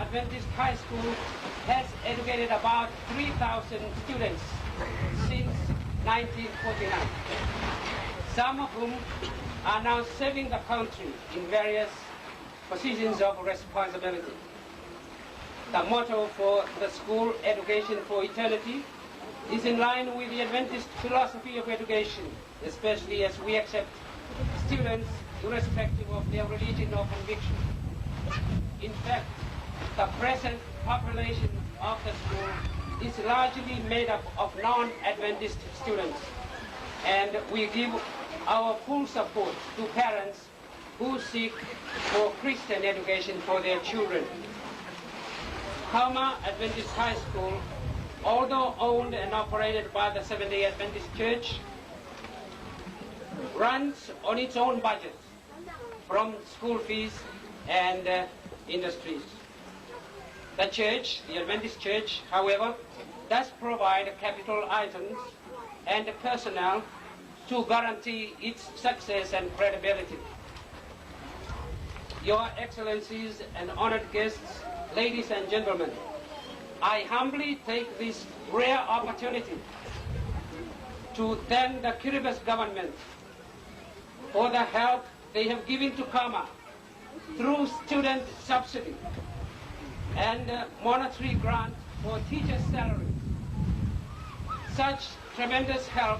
Adventist High School has educated about 3,000 students since 1949, some of whom are now serving the country in various positions of responsibility. The motto for the school, Education for Eternity, is in line with the Adventist philosophy of education, especially as we accept students irrespective of their religion or conviction. In fact, the present population of the school is largely made up of non-Adventist students, and we give our full support to parents who seek for Christian education for their children. Kauma Adventist High School, although owned and operated by the Seventh-day Adventist Church, runs on its own budget from school fees and industries. The church, the Adventist Church, however, does provide capital items and personnel to guarantee its success and credibility. Your Excellencies and honored guests, ladies and gentlemen, I humbly take this rare opportunity to thank the Kiribati government for the help they have given to Kauma through student subsidy and monetary grant for teachers' salaries. Such tremendous help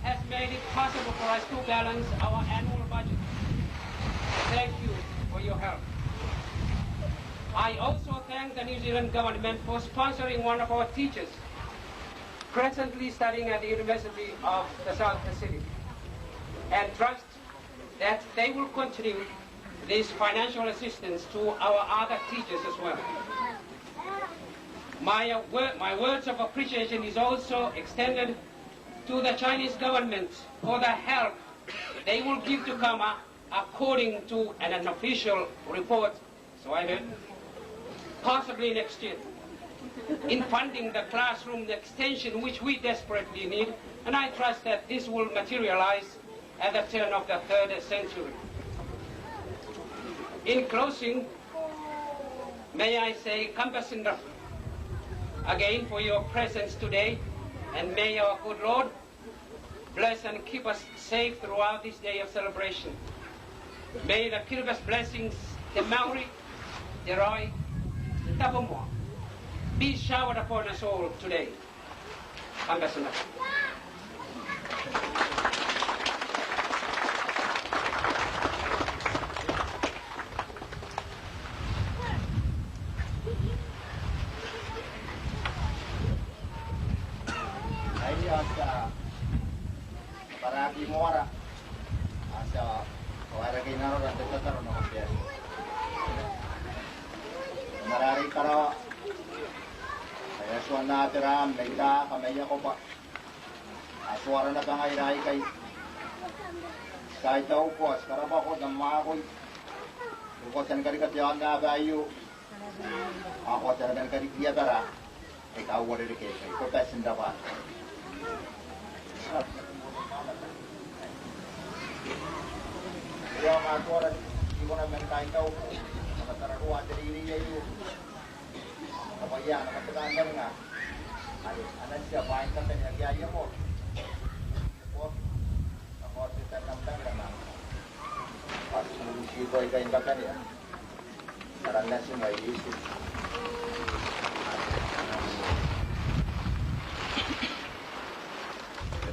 has made it possible for us to balance our annual budget. Thank you for your help. I also thank the New Zealand government for sponsoring one of our teachers presently studying at the University of the South Pacific, and trust that they will continue this financial assistance to our other teachers as well. My words of appreciation is also extended to the Chinese government for the help they will give to Kauma according to an unofficial report, so I heard, possibly next year, in funding the classroom extension which we desperately need, and I trust that this will materialize at the turn of the 3rd century. In closing, may I say Kampasindra again for your presence today, and may our good Lord bless and keep us safe throughout this day of celebration. May the Kiribati blessings, the Maori, the Roi, the Tabumoa, be showered upon us all today. Kampasindra. Paragi mora asa waragi naro dan tetaro no biar marari karo saya suana teram leita kamaya ko pa aswara na kangai rai kai sai tau ko skara ba ko damma ko ko san kari ka tian na bayu ako tan kari dia tara e ka wore de ke ko ta sinda ba yang aku ada di mana mentai kau, antara dua jadi ini itu, apa ya, nama tekan kan enggak? Ada siapa yang kan yang dia aja mau, apa kita nampak kan? Pas solusi itu yang kan ya, karena semua itu.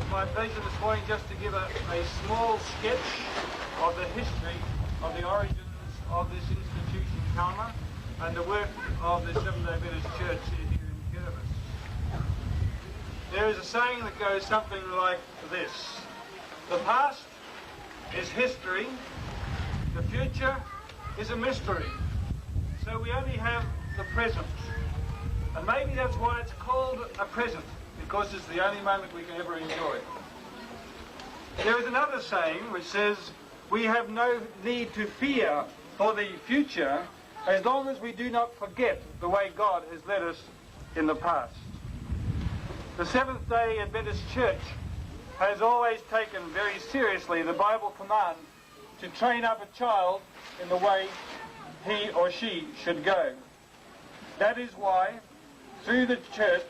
My pleasure this morning just to give a small sketch of the history of the origins of this institution, Kauma, and the work of the Seventh-day Adventist Church here in Kiribati. There is a saying that goes something like this: the past is history, the future is a mystery, so we only have the present. And maybe that's why it's called a present, because it's the only moment we can ever enjoy. There is another saying which says, we have no need to fear for the future as long as we do not forget the way God has led us in the past. The Seventh-day Adventist Church has always taken very seriously the Bible command to train up a child in the way he or she should go. That is why, through the church,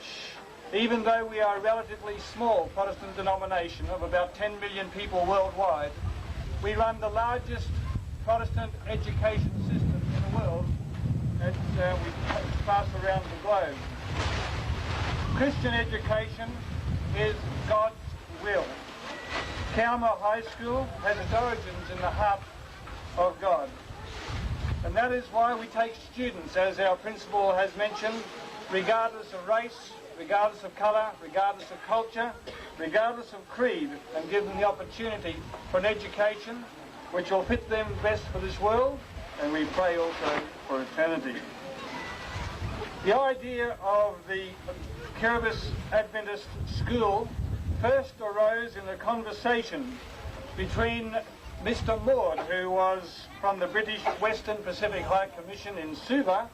even though we are a relatively small Protestant denomination of about 10 million people worldwide, we run the largest Protestant education system in the world that we pass around the globe. Christian education is God's will. Kauma High School has its origins in the heart of God. And that is why we take students, as our principal has mentioned, regardless of race, regardless of colour, regardless of culture, regardless of creed, and give them the opportunity for an education which will fit them best for this world, and we pray also for eternity. The idea of the Kiribati Adventist School first arose in a conversation between Mr. Maud, who was from the British Western Pacific High Commission in Suva,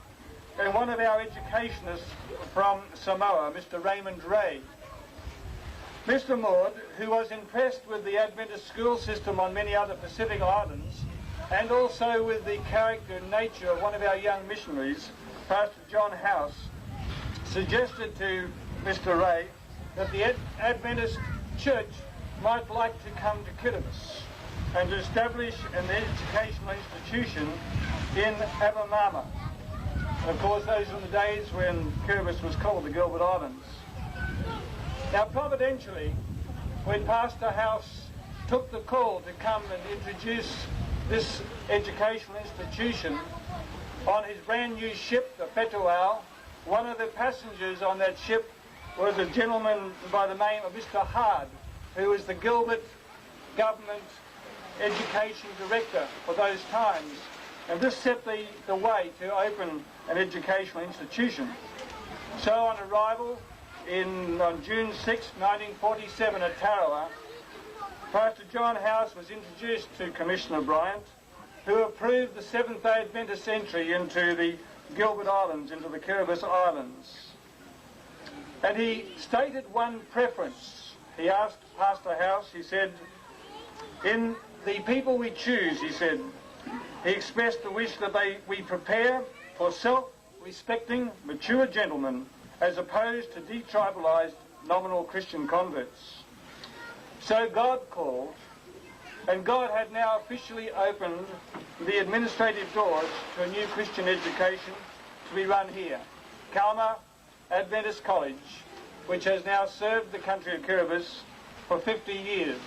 and one of our educationists from Samoa, Mr. Raymond Ray. Mr. Maud, who was impressed with the Adventist school system on many other Pacific islands, and also with the character and nature of one of our young missionaries, Pastor John House, suggested to Mr. Ray that the Adventist Church might like to come to Kiribati and to establish an educational institution in Abomama. And of course, those were the days when Kiribati was called the Gilbert Islands. Now, providentially, when Pastor House took the call to come and introduce this educational institution on his brand new ship, the Petauau, one of the passengers on that ship was a gentleman by the name of Mr. Hard, who was the Gilbert government education director for those times. And this set the way to open an educational institution. So on arrival on June 6, 1947 at Tarawa, Pastor John House was introduced to Commissioner Bryant, who approved the Seventh-day Adventist entry into the Gilbert Islands, into the Kiribati Islands. And he stated one preference. He asked Pastor House, he said, in the people we choose, he said, he expressed the wish that we prepare for self-respecting, mature gentlemen as opposed to detribalised nominal Christian converts. So God called, and God had now officially opened the administrative doors to a new Christian education to be run here, Kauma Adventist College, which has now served the country of Kiribati for 50 years.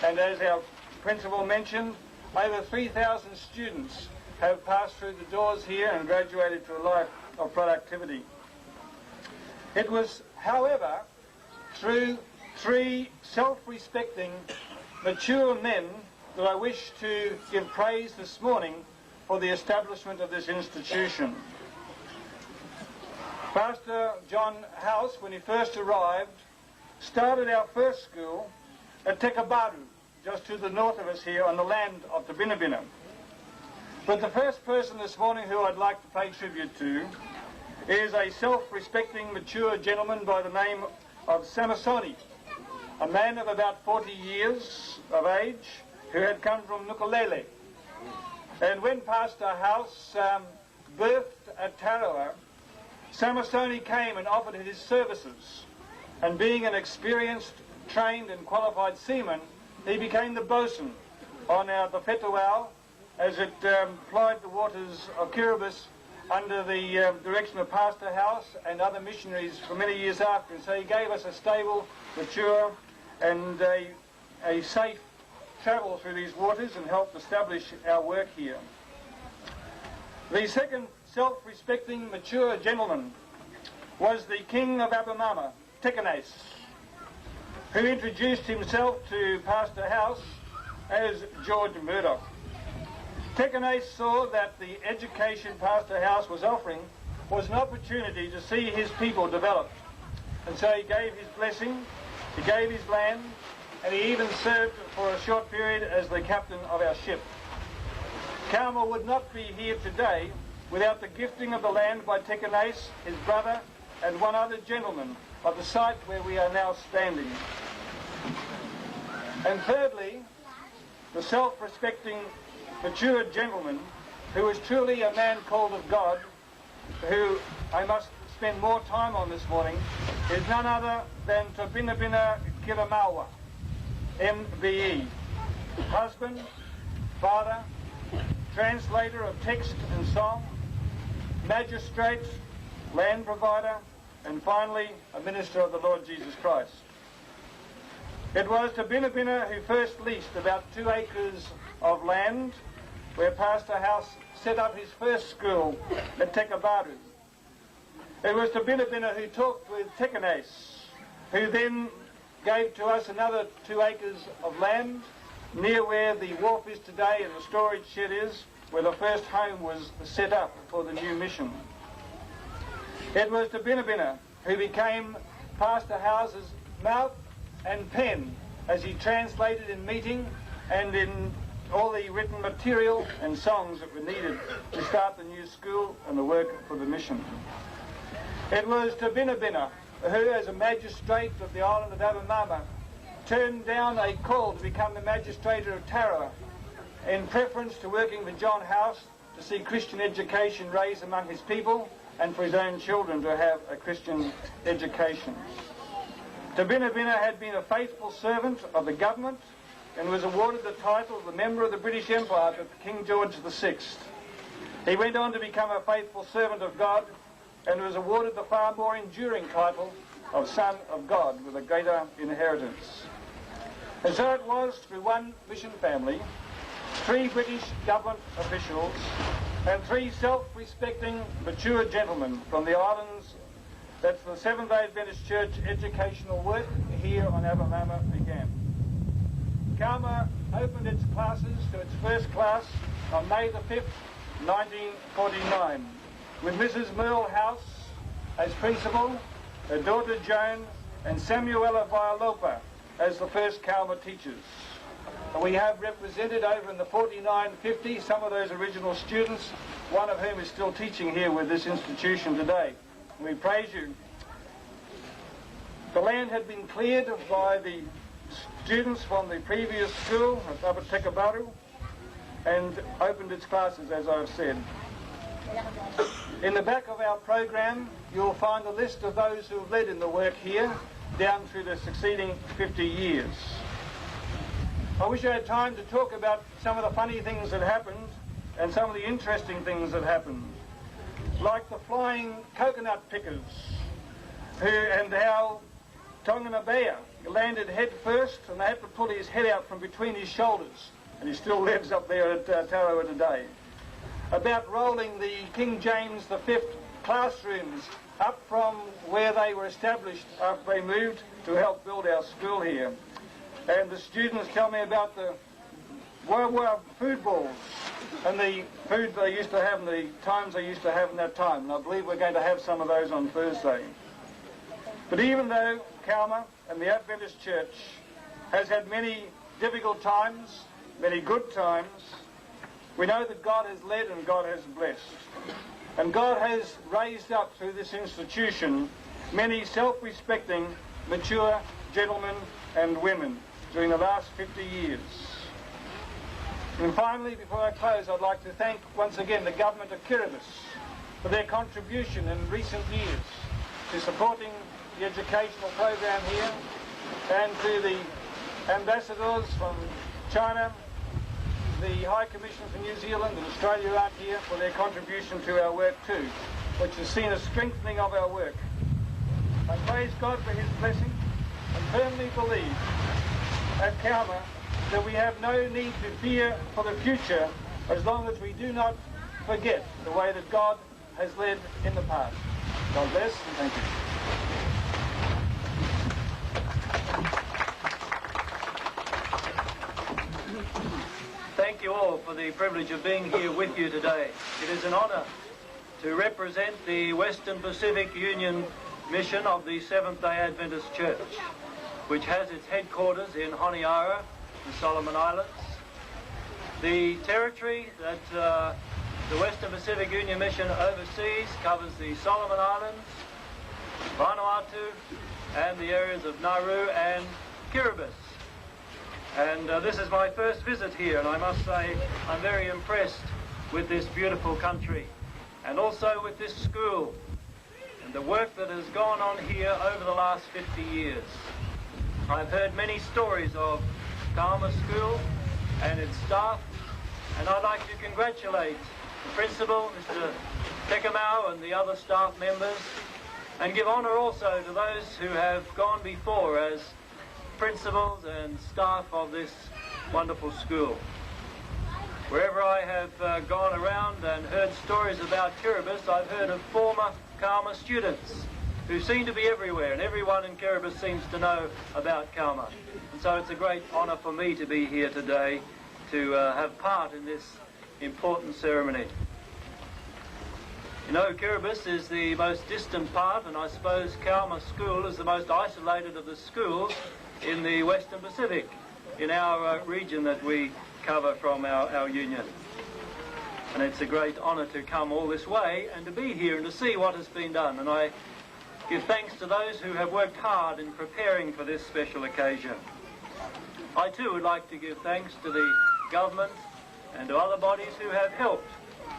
And as our principal mentioned, over 3,000 students have passed through the doors here and graduated to a life of productivity. It was, however, through three self-respecting, mature men that I wish to give praise this morning for the establishment of this institution. Pastor John House, when he first arrived, started our first school at Tekabaru, just to the north of us here on the land of Te Binabina. But the first person this morning who I'd like to pay tribute to is a self-respecting, mature gentleman by the name of Samasoni, a man of about 40 years of age who had come from Nukulele. And when Pastor House birthed at Tarawa, Samasoni came and offered his services. And being an experienced, trained and qualified seaman, he became the bosun on the Petauau as it plied the waters of Kiribati under the direction of Pastor House and other missionaries for many years after. And so he gave us a stable, mature and a safe travel through these waters and helped establish our work here. The second self-respecting, mature gentleman was the King of Abomama, Tekanase, who introduced himself to Pastor House as George Murdoch. Tekanase saw that the education Pastor House was offering was an opportunity to see his people developed. And so he gave his blessing, he gave his land, and he even served for a short period as the captain of our ship. Kauma would not be here today without the gifting of the land by Tekanase, his brother, and one other gentleman of the site where we are now standing. And thirdly, the self-respecting, mature gentleman who is truly a man called of God who I must spend more time on this morning is none other than Tabinabina Kiramawa, MBE, husband, father, translator of text and song, magistrate, land provider, and finally a minister of the Lord Jesus Christ. It was Tabinabina who first leased about 2 acres of land where Pastor House set up his first school at Tekabaru. It was Tabinabina who talked with Tekanes, who then gave to us another 2 acres of land near where the wharf is today and the storage shed is, where the first home was set up for the new mission. It was Tabinabina who became Pastor House's mouth and pen as he translated in meeting and in all the written material and songs that were needed to start the new school and the work for the mission. It was Tabinabina who, as a magistrate of the island of Abamama, turned down a call to become the magistrate of Tarawa in preference to working for John House to see Christian education raised among his people and for his own children to have a Christian education. Tabinabina had been a faithful servant of the government and was awarded the title of the Member of the British Empire to King George VI. He went on to become a faithful servant of God and was awarded the far more enduring title of Son of God with a greater inheritance. And so it was through one mission family, 3 British government officials and 3 self-respecting, mature gentlemen from the islands that the Seventh-day Adventist Church educational work here on Abamama began. Kauma opened its classes to its first class on May the 5th, 1949, with Mrs. Merle House as principal, her daughter Joan, and Samuela Vaialopa as the first Kauma teachers. We have represented over in the 4950 some of those original students, one of whom is still teaching here with this institution today. We praise you. The land had been cleared by the students from the previous school up at Tekabaru and opened its classes, as I've said. In the back of our program, you'll find a list of those who have led in the work here down through the succeeding 50 years. I wish I had time to talk about some of the funny things that happened and some of the interesting things that happened, like the flying coconut pickers, and how Tonganabea landed head first and they had to pull his head out from between his shoulders, and he still lives up there at Tarawa today. About rolling the King James V classrooms up from where they were established after they moved to help build our school here. And the students tell me about the World War food balls and the food they used to have and the times they used to have in that time. And I believe we're going to have some of those on Thursday. But even though Kauma and the Adventist Church has had many difficult times, many good times, we know that God has led and God has blessed. And God has raised up through this institution many self-respecting, mature gentlemen and women during the last 50 years. And finally, before I close, I'd like to thank once again the government of Kiribati for their contribution in recent years to supporting the educational program here, and to the ambassadors from China, the High Commission for New Zealand and Australia out here for their contribution to our work too, which has seen a strengthening of our work. I praise God for his blessing and firmly believe at Kauma that we have no need to fear for the future as long as we do not forget the way that God has led in the past. God bless and thank you. Thank you all for the privilege of being here with you today. It is an honour to represent the Western Pacific Union mission of the Seventh-day Adventist Church, which has its headquarters in Honiara, the Solomon Islands. The territory that the Western Pacific Union mission oversees covers the Solomon Islands, Vanuatu, and the areas of Nauru and Kiribati. And this is my first visit here, and I must say I'm very impressed with this beautiful country. and also with this school and the work that has gone on here over the last 50 years. I've heard many stories of Kauma School and its staff, and I'd like to congratulate the principal, Mr. Kauma, and the other staff members, and give honour also to those who have gone before as principals and staff of this wonderful school. Wherever I have gone around and heard stories about Kiribati, I've heard of former Kauma students who seem to be everywhere, and everyone in Kiribati seems to know about Kauma. And so it's a great honour for me to be here today to have part in this important ceremony. You know, Kiribati is the most distant part, and I suppose Kauma School is the most isolated of the schools in the Western Pacific, in our region that we cover from our union. And it's a great honour to come all this way and to be here and to see what has been done. And I give thanks to those who have worked hard in preparing for this special occasion. I too would like to give thanks to the government and to other bodies who have helped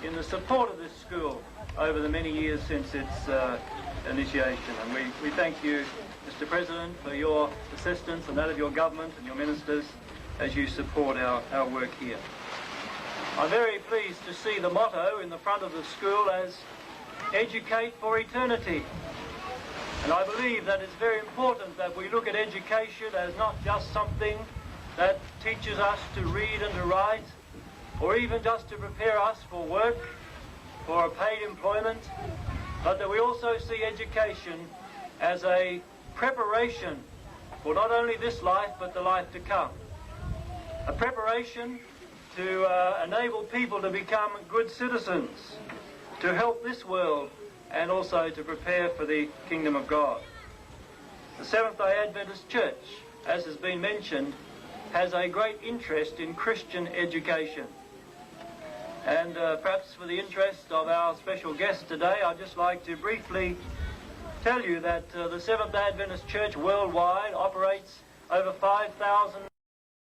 in the support of this school over the many years since its initiation. And we thank you, Mr. President, for your assistance and that of your government and your ministers as you support our work here. I'm very pleased to see the motto in the front of the school as "Educate for Eternity." And I believe that it's very important that we look at education as not just something that teaches us to read and to write, or even just to prepare us for work, for a paid employment, but that we also see education as a preparation for not only this life but the life to come. A preparation to enable people to become good citizens, to help this world, and also to prepare for the kingdom of God. The Seventh-day Adventist Church, as has been mentioned, has a great interest in Christian education. And perhaps for the interest of our special guest today, I'd just like to briefly tell you that the Seventh-day Adventist Church worldwide operates over 5,000